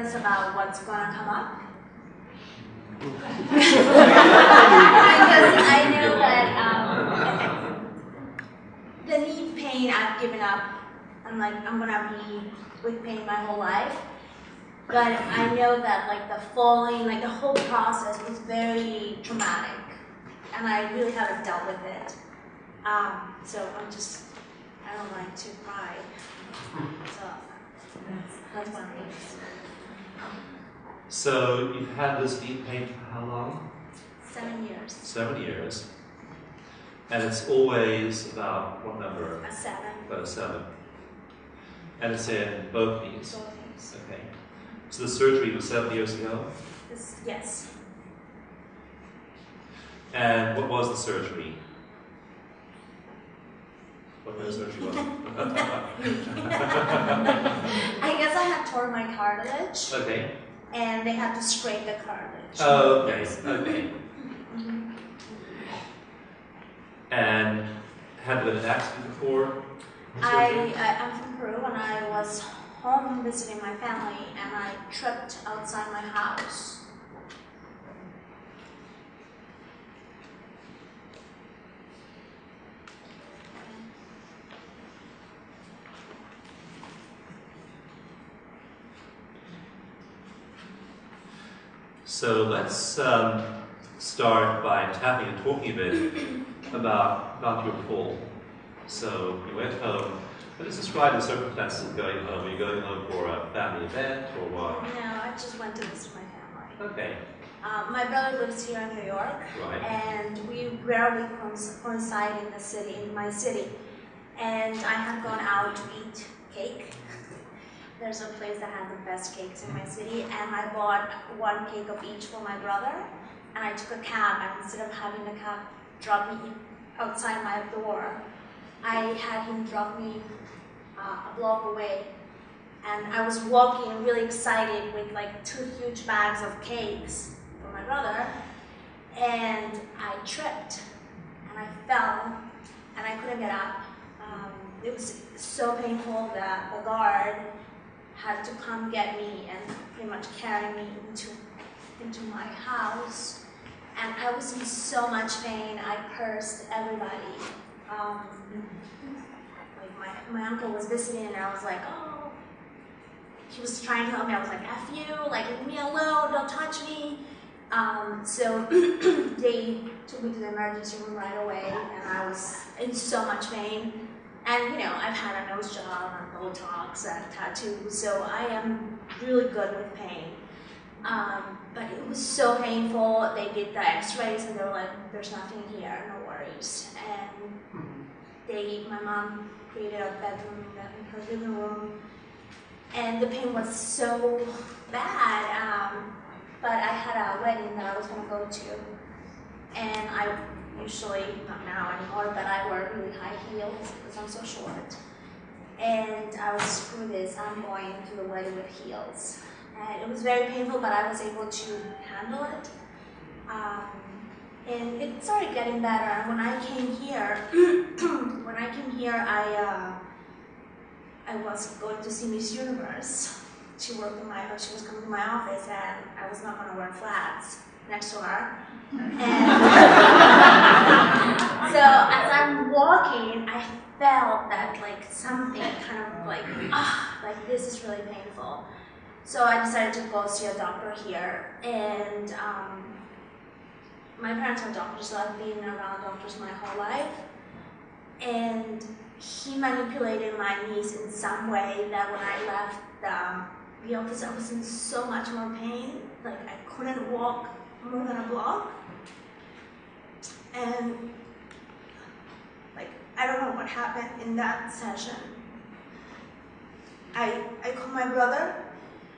nervous about what's going to come up. Because I know that the knee pain I've given up. I'm like, I'm going to be with pain my whole life. But I know that like the falling, like the whole process was very traumatic. And I really haven't dealt with it. So I don't like to cry. So that's one of things. So you've had this knee pain for how long? 7 years. 7 years. And it's always about what number? A 7. About a 7. And it's in both knees? Both knees. Okay. So the surgery was 7 years ago? Yes. And what was the surgery? What kind of surgery was it? I guess I had torn my cartilage. Okay. And they had to scrape the cartilage. Oh, okay. Okay. Mm-hmm. And had there been an accident before? I'm from Peru, and I was home visiting my family, and I tripped outside my house. So let's start by tapping and talking a bit about your fall. So you went home. Let's describe the circumstances of going home. Are you going home for a family event or what? No, I just went to visit my family. Okay. My brother lives here in New York, Right. and we rarely coincide in the city, in my city. And I had gone out to eat cake. There's a place that has the best cakes in my city, and I bought 1 cake of each for my brother, and I took a cab, and instead of having the cab drop me outside my door, I had him drop me a block away. And I was walking really excited with like 2 huge bags of cakes for my brother, and I tripped, and I fell, and I couldn't get up. It was so painful that the guard had to come get me and pretty much carry me into my house. And I was in so much pain, I cursed everybody. Like my uncle was visiting, and I was like, oh, he was trying to help me. I was like, F you, like, leave me alone, don't touch me. So they took me to the emergency room right away, and I was in so much pain. And, you know, I've had a nose job and Botox and tattoos, so I am really good with pain. But it was so painful. They did the x-rays, and they were like, there's nothing here, no worries. And my mom created a bedroom in her living room, and the pain was so bad. But I had a wedding that I was going to go to, and I usually, not now anymore, but I wear really high heels because I'm so short. And I was, screw this, I'm going to the wedding with heels. And it was very painful, but I was able to handle it. And it started getting better. And when I came here, I was going to see Miss Universe. She was coming to my office, and I was not going to wear flats next to her. And so as I'm walking, I felt that like something kind of like this is really painful. So I decided to go see a doctor here, and my parents are doctors, so I've been around doctors my whole life. And he manipulated my knees in some way that when I left the office, I was in so much more pain. Like I couldn't walk more than a block. And like I don't know what happened in that session. I called my brother,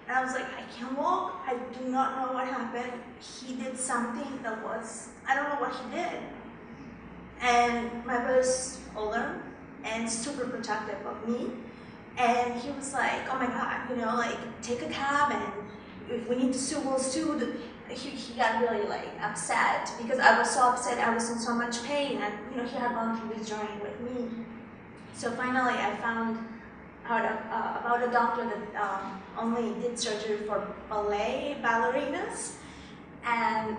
and I was like, I can't walk. I do not know what happened. He did something that was, I don't know what he did. And my brother's older and super protective of me. And he was like, oh my God, you know, like take a cab, and if we need to sue, we'll sue. He got really like upset because I was so upset. I was in so much pain, and you know, he had gone through this journey with me. So finally I found about a doctor that only did surgery for ballerinas, and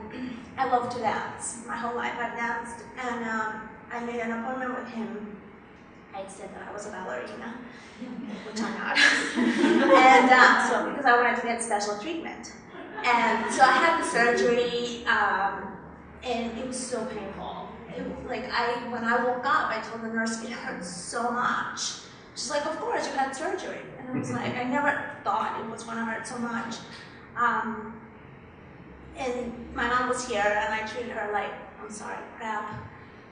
I love to dance. My whole life I've danced, and I made an appointment with him. I said that I was a ballerina, which I'm not, and so because I wanted to get special treatment, and so I had the surgery, and it was so painful. When I woke up, I told the nurse it hurt so much. She's like, "Of course, you had surgery," and I was like, I never thought it was going to hurt so much. And my mom was here, and I treated her like, I'm sorry, crap,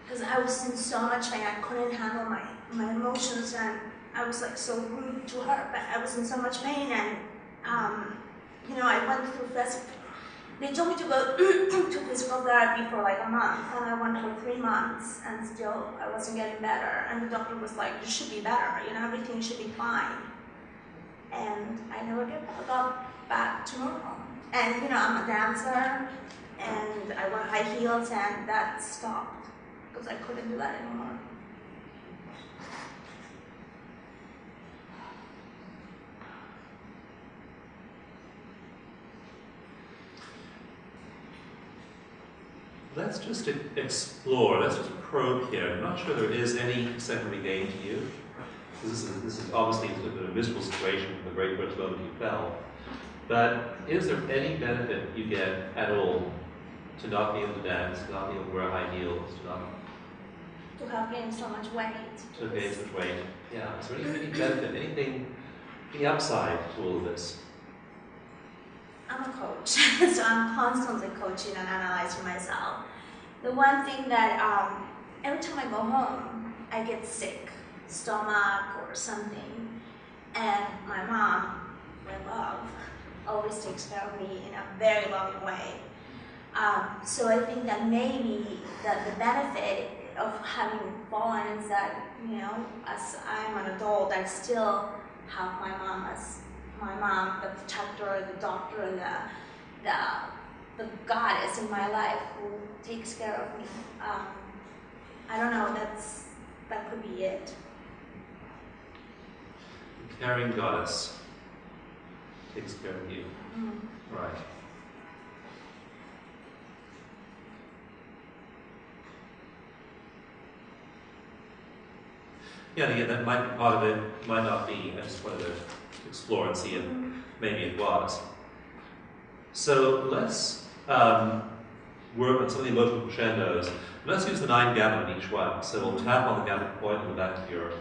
because I was in so much pain. I couldn't handle my emotions, and I was like so rude to her, but I was in so much pain, and I went through they told me to go to physical therapy for like a month, and I went for 3 months, and still I wasn't getting better, and the doctor was like, you should be better, everything should be fine, and I never got back to normal. And I'm a dancer, and I wear high heels, and that stopped because I couldn't do that anymore. Let's just explore, let's just probe here. I'm not sure there is any secondary gain to you. This is obviously a miserable situation from the very first moment you fell. But is there any benefit you get at all to not be able to dance, to not be able to wear high heels, to have gained so much weight? To gain so much weight, yeah. Is there any benefit, any upside to all of this? I'm a coach, so I'm constantly coaching and analyzing myself. The one thing that every time I go home, I get sick, stomach or something, and my mom, my love, always takes care of me in a very loving way. So I think that maybe the benefit of having fallen is that, as I'm an adult, I still have my mom as my mom, the protector, the doctor, the goddess in my life who takes care of me. I don't know, that could be it. The caring goddess takes care of you. Right. Yeah, and again, that might be part of it, might not be. I just wanted to explore and see if maybe it was. So let's work on some of the emotional crescendos. Let's use the 9 gamut on each one. So we'll tap on the gamut point on the back of your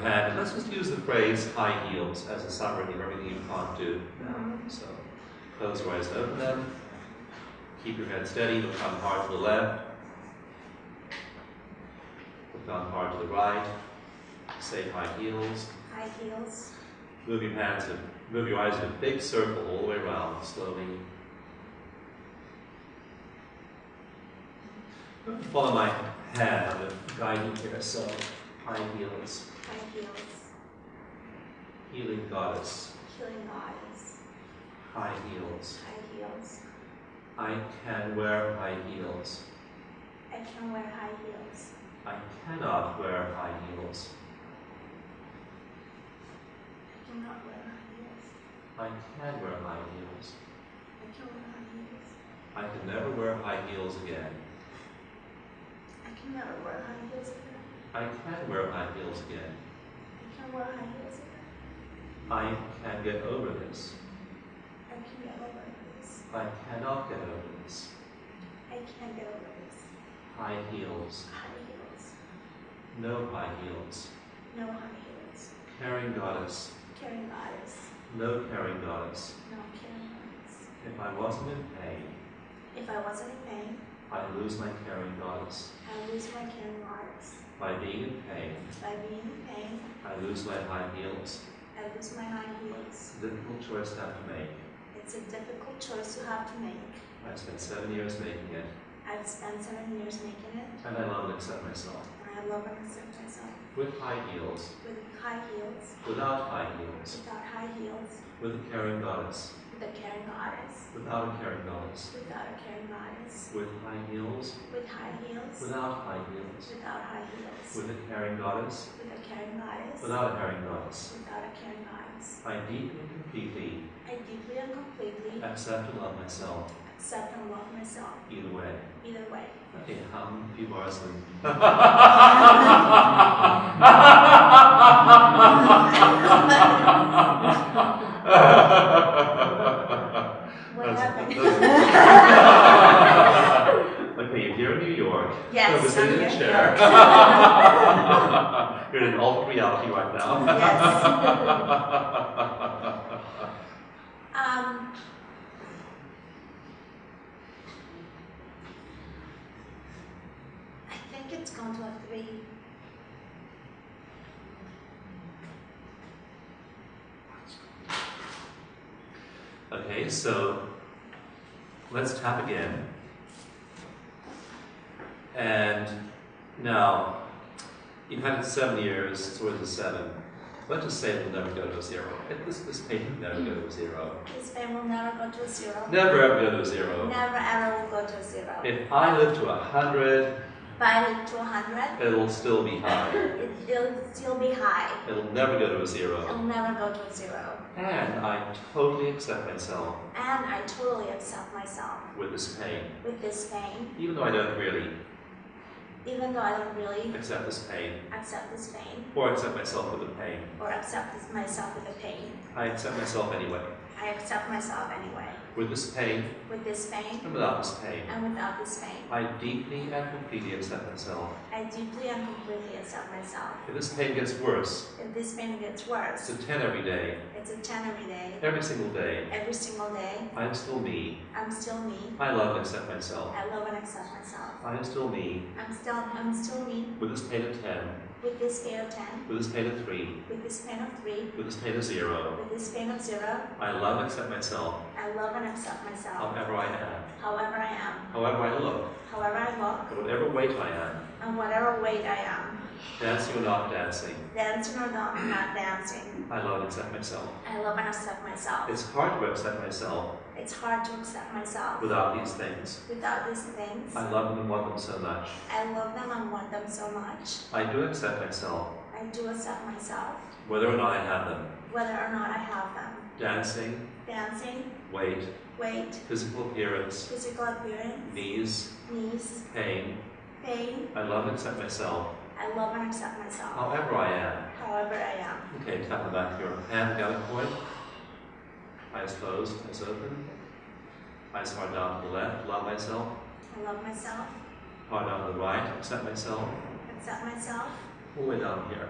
hand. And let's just use the phrase high heels as a summary of everything you can't do now. So close your eyes and open them. Keep your head steady, look down hard to the left. Look down hard to the right. Say high heels. High heels. Move your eyes in a big circle all the way around, slowly. Follow my hand, I'm going to guide you here. So, high heels. High heels. Healing goddess. Healing goddess. High heels. High heels. I can wear high heels. I can wear high heels. I cannot wear high heels. I cannot wear high heels. I can wear high heels. I can wear high heels. I can never wear high heels again. I can never wear high heels again. I can wear high heels again. I can wear high heels again. I can get over this. I can get over this. I cannot get over this. I can't get over this. High heels. High heels. No high heels. No high heels. Caring goddess. Caring goddess. No caring goddess. No caring goddess. If I wasn't in pain, If I wasn't in pain, I lose my caring goddess. I lose my caring goddess. By being in pain, By being in pain, I lose my high heels. I lose my high heels. It's a difficult choice to have to make. It's a difficult choice to have to make. I've spent 7 years making it, I've spent 7 years making it, and I love and accept myself. and I love and accept myself. With high heels, With high heels, without high heels, without high heels, with a caring goddess, With a caring goddess. Without a caring goddess. Without a caring goddess. With high heels. With high heels. Without high heels. Without high heels. With a caring goddess. With a caring goddess. Without a caring goddess. Without a caring goddess. I deeply and completely. I deeply and completely. Accept and love myself. Accept and love myself. Either way. Either way. Okay, hum a few bars and What happened? Okay, if you're in New York, yes, you're sitting in a chair. You're in an alternate reality right now. Yes. I think it's going to a 3. Okay, so let's tap again. And now, you've had it 7 years, it's always a 7. Let's just say it will never go to a 0. This pain will never go to a 0. This pain will never go to a 0. Never ever go to a 0. Never ever will go to a 0. If I live to 100, if I live to 100, it'll still be high. It'll still be high. It'll never go to a It'll 0. never go to a 0. And I totally accept myself. And I totally accept myself. With this pain. With this pain. Even though I don't really. Even though I don't really. Accept this pain. Accept this pain. Or accept myself with the pain. Or accept myself with the pain. I accept myself anyway. I accept myself anyway. With this pain. With this pain. And without this pain. And without this pain. I deeply and completely accept myself. I deeply and completely accept myself. If this pain gets worse. If this pain gets worse. It's a 10 every day. It's a 10 every day. Every single day. Every single day. I'm still me. I'm still me. I love and accept myself. I love and accept myself. I am still me. I'm still me. With this pain of 10. With this pain of 10. With this pain of 3. With this pain of 3. With this pain of 0. With this pain of 0. I love and accept myself. I love and accept myself. However I am. However I am. However I look. However I look. And whatever weight I am. And whatever weight I am. Dancing or not dancing. Dancing or not dancing. I love and accept myself. I love and accept myself. It's hard to accept myself. It's hard to accept myself. Without these things. Without these things. I love them and want them so much. I love them and want them so much. I do accept myself. I do accept myself. Whether or not I have them. Whether or not I have them. Dancing. Dancing. Weight. Weight. Physical appearance. Physical appearance. Knees. Knees. Pain. Pain. I love and accept myself. I love and accept myself. However I am. However I am. Okay, tap the back of your hand, gather point. Eyes closed, eyes open. Eyes hard down to the left, love myself. I love myself. Hard down to the right, accept myself. Accept myself. All the way down here.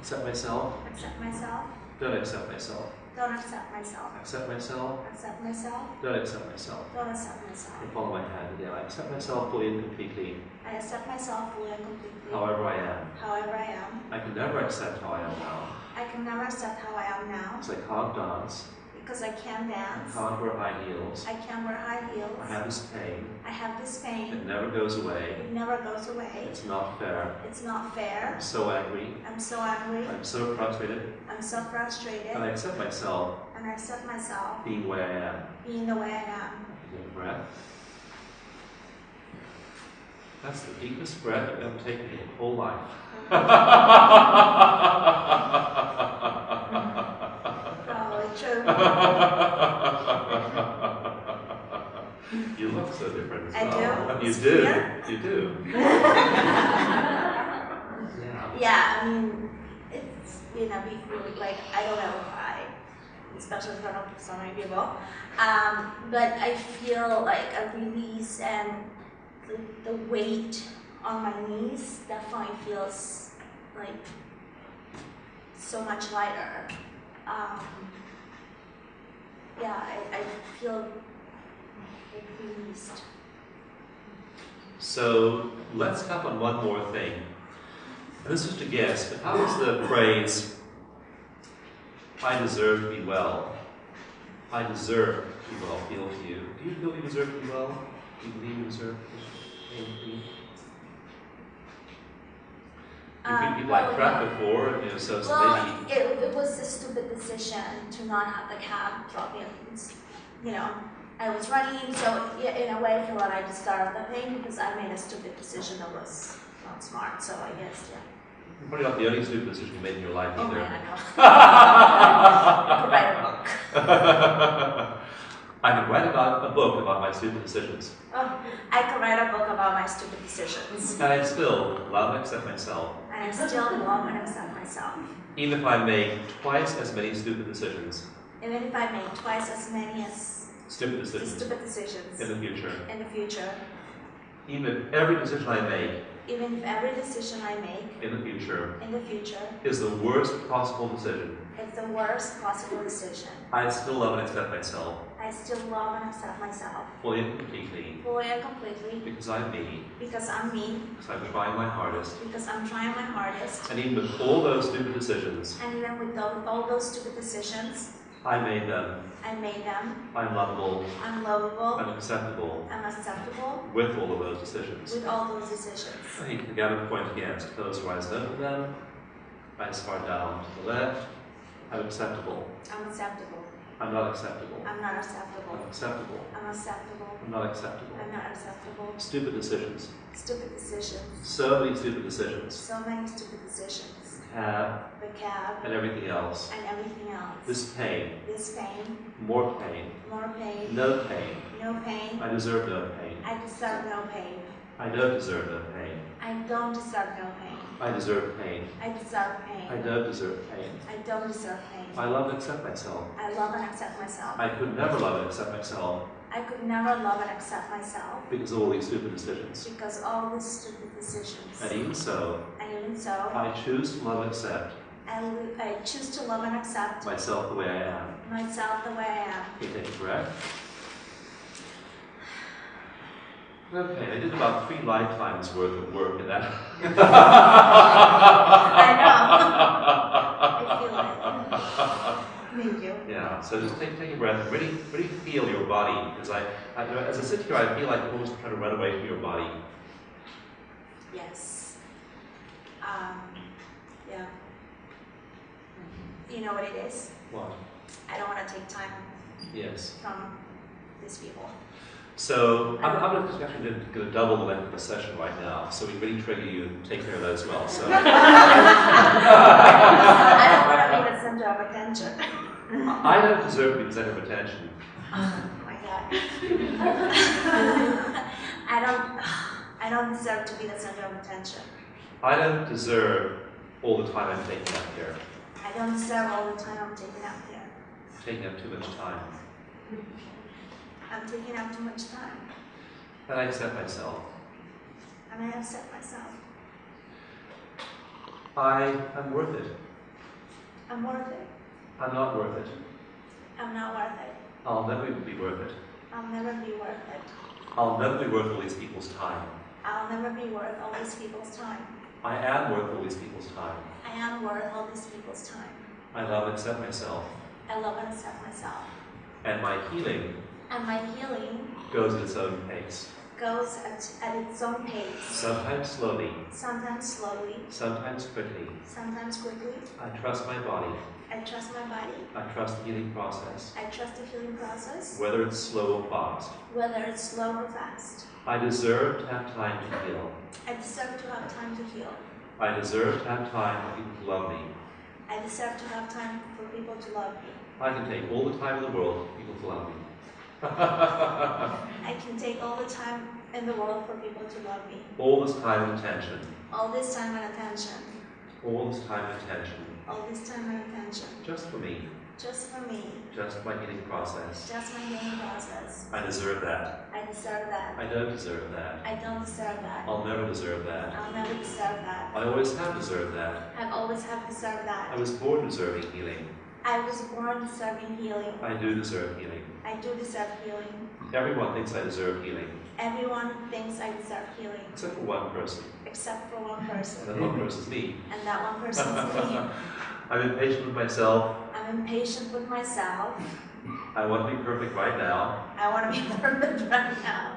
Accept myself. Accept myself. Don't accept myself. Don't accept myself. Accept myself. Accept myself. Don't accept myself. Don't accept myself. And follow my hand again. I accept myself fully and completely. I accept myself fully and completely. However I am. However I am. I can never accept how I am now. I can never accept how I am now. Because I can't dance. Because I can't dance. I can't wear high heels. I can't wear high heels. I have this pain. I have this pain. It never goes away. It never goes away. It's not fair. It's not fair. I'm so angry. I'm so angry. I'm so frustrated. I'm so frustrated. And I accept myself. And I accept myself. Being the way I am. Being the way I am. Take a breath. That's the deepest breath you've ever taken in your whole life. Probably true. You look so different as I well. do? You It's do. clear? You do. Yeah. Yeah, I mean, it's been a big, like, I don't know why, especially in front of so many people, but I feel like a release and the weight on my knees definitely feels like so much lighter. Yeah, I feel like released. So let's tap on one more thing. And this is to guess, but how does the phrase, I deserve to be well, I deserve to be well, feel to you? Do you feel you deserve to be well? Do you believe you deserve to be well? You've been like crap before, you know, so well, maybe... it was a stupid decision to not have the cab drop in you know, I was running, so in a way I feel that I deserve the pain because I made a stupid decision that was not smart, so I guess, yeah. Probably not the only stupid decision you made in your life either. Oh man, I know. I could write a book. I could write about a book about my stupid decisions. Oh, I could write a book about my stupid decisions. And I still love and accept myself. And I still love and accept myself. Even if I make twice as many stupid decisions. Even if I make twice as many as stupid decisions in the future. In the future. Even if every decision I make in the future is the worst possible decision. It's the worst possible decision. I still love and accept myself. I still love and accept myself. Fully and completely. Fully and completely. Because I'm me. Because I'm me. Because I'm trying my hardest. Because I'm trying my hardest. And even with all those stupid decisions. And even with all those stupid decisions. I made them. I'm lovable. I'm acceptable. With all of those decisions. I can gather point again. So close your eyes, open them. Eyes far down to the left. I'm acceptable. I'm not acceptable. I'm acceptable. I'm not acceptable. Stupid decisions. So many stupid decisions. The cab. And everything else. This pain. More pain. No pain. I deserve no pain. I don't deserve no pain. I deserve pain. I don't deserve pain. I love and accept myself. I could never love and accept myself. Because of all these stupid decisions. And even so, I choose to love and accept. Myself the way I am. Okay, take a breath. Okay, I did about 3 lifetimes worth of work in that. I know. I feel it. Thank you. Yeah, so just take a breath, really feel your body. Because you know, as I sit here, I feel like I'm almost trying to run away from your body. Yes. Yeah. You know what it is? What? I don't want to take time from these people. So I'm actually going to double the length of the session right now, so we really trigger you to take care of that as well. So I don't want to be the center of attention. I don't deserve to be the center of attention. Oh my God. I don't deserve to be the center of attention. I don't deserve all the time I'm taking up here. I don't deserve all the time I'm taking up here. Taking up too much time. I'm taking up too much time. And I accept myself. I am worth it. I'm worth it. I'm not worth it. I'm not worth it. I'll never be worth it. I'll never be worth it. I'll never be worth all these people's time. I'll never be worth all these people's time. I am worth all these people's time. I am worth all these people's time. I love and accept myself. I love and accept myself. And my healing goes at its own pace. Goes at its own pace. Sometimes slowly. Sometimes quickly. I trust my body. I trust my body. I trust the healing process. Whether it's slow or fast. I deserve to have time to heal. I deserve to have time to heal. I deserve to have time for people to love me. I deserve to have time for people to love me. I can take all the time in the world for people to love me. I can take all the time in the world for people to love me. All this time and attention. All this time and attention. All this time and attention. All this time and attention. Just for me. Just for me. Just my healing process. Just my healing process. I deserve that. I deserve that. I don't deserve that. I don't deserve that. I'll never deserve that. I'll never deserve that. I always have deserved that. I've always have deserved that. I was born deserving healing. I was born deserving healing. I do deserve healing. I do deserve healing. Everyone thinks I deserve healing. Everyone thinks I deserve healing. Except for one person. Except for one person. And that one person's me. And that one person's me. I'm impatient with myself. I'm impatient with myself. I want to be perfect right now. I want to be perfect right now.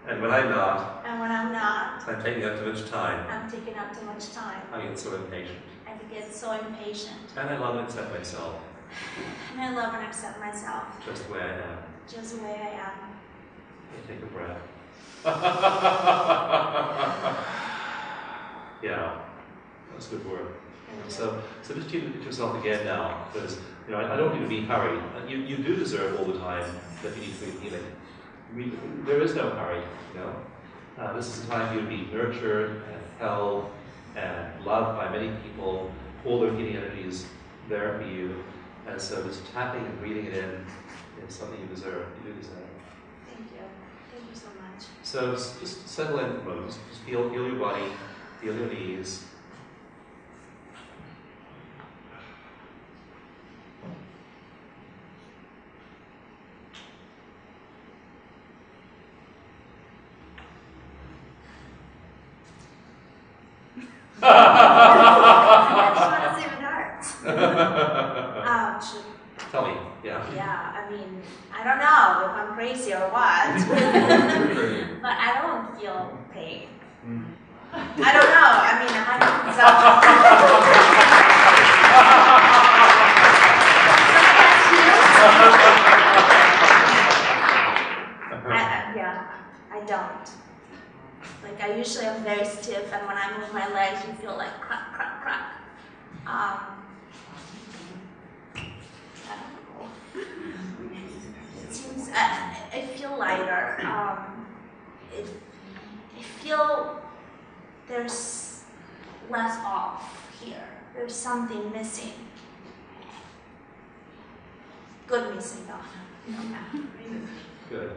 And when I'm not. And when I'm not. I'm taking up too much time. I'm taking up too much time. I get so impatient. I get so impatient. And I love and accept myself. And I love and accept myself. Just the way I am. Just the way I am. Okay, take a breath. Yeah, that's good work. So just tune into yourself again now, because I don't need to be hurried. You do deserve all the time that you need for healing. There is no hurry. This is a time for you to be nurtured and held and loved by many people. All their healing energy is there for you, and so just tapping and breathing it in is something you deserve. You do deserve. Thank you so much. So just settle in for a moment. Just feel your body, feel your knees. I just want to see if it hurts. Ouch. Tell me, yeah. Yeah, I mean, I don't know if I'm crazy or what, but I don't feel pain. I don't know. I mean, I don't. Like, I usually am very stiff, and when I move my legs, you feel like crack, crack, crack. I don't know. It seems, I feel lighter. I feel there's less off here. There's something missing. Good missing, though. Good.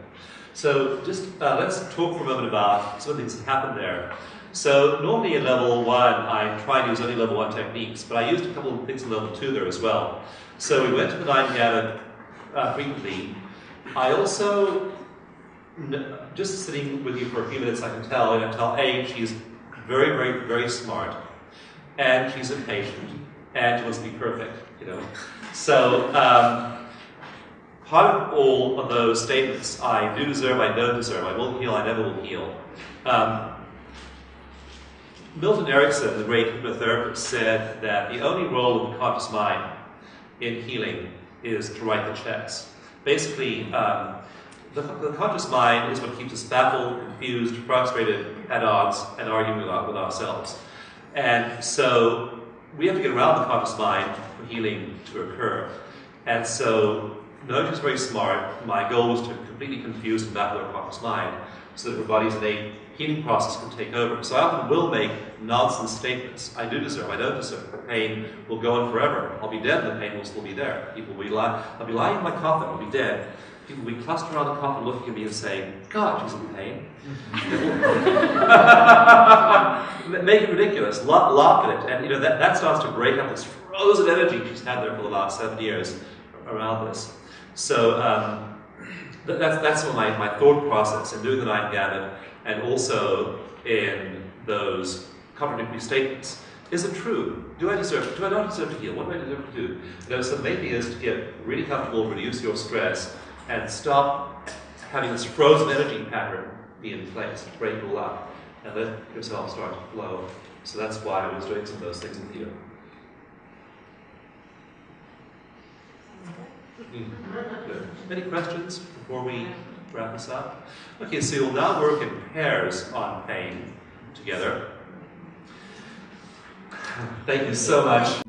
So just let's talk for a moment about some of the things that happened there. So normally in level 1, I try to use only level 1 techniques, but I used a couple of things in level 2 there as well. So we went to the 9 gamut frequently. I also, just sitting with you for a few minutes, I can tell, A, she's very, very, very smart, and she's impatient, and she wants to be perfect, So, part of all of those statements, I do deserve, I don't deserve, I will heal, I never will heal. Milton Erickson, the great hypnotherapist, said that the only role of the conscious mind in healing is to write the checks. Basically, the conscious mind is what keeps us baffled, confused, frustrated, at odds, and arguing with ourselves. And so we have to get around the conscious mind for healing to occur. And so, knowing she's very smart, my goal was to completely confuse and baffle her conscious mind so that her body's innate healing process can take over. So I often will make nonsense statements. I do deserve, I don't deserve. The pain will go on forever. I'll be dead and the pain will still be there. I'll be lying in my coffin, I'll be dead. People will be clustered around the coffin looking at me and saying, God, she's in pain. Make it ridiculous, laugh at it. And that starts to break up this frozen energy she's had there for the last 7 years around this. So that's my thought process in doing the 9 gamut, and also in those contradictory statements. Is it true? Do I deserve it? Do I not deserve to heal? What do I deserve to do? So the main thing is to get really comfortable, reduce your stress, and stop having this frozen energy pattern be in place, break it all up, and let yourself start to flow. So that's why I was doing some of those things with you. Good. Any questions before we wrap this up? Okay, so you'll now work in pairs on pain together. Thank you so much.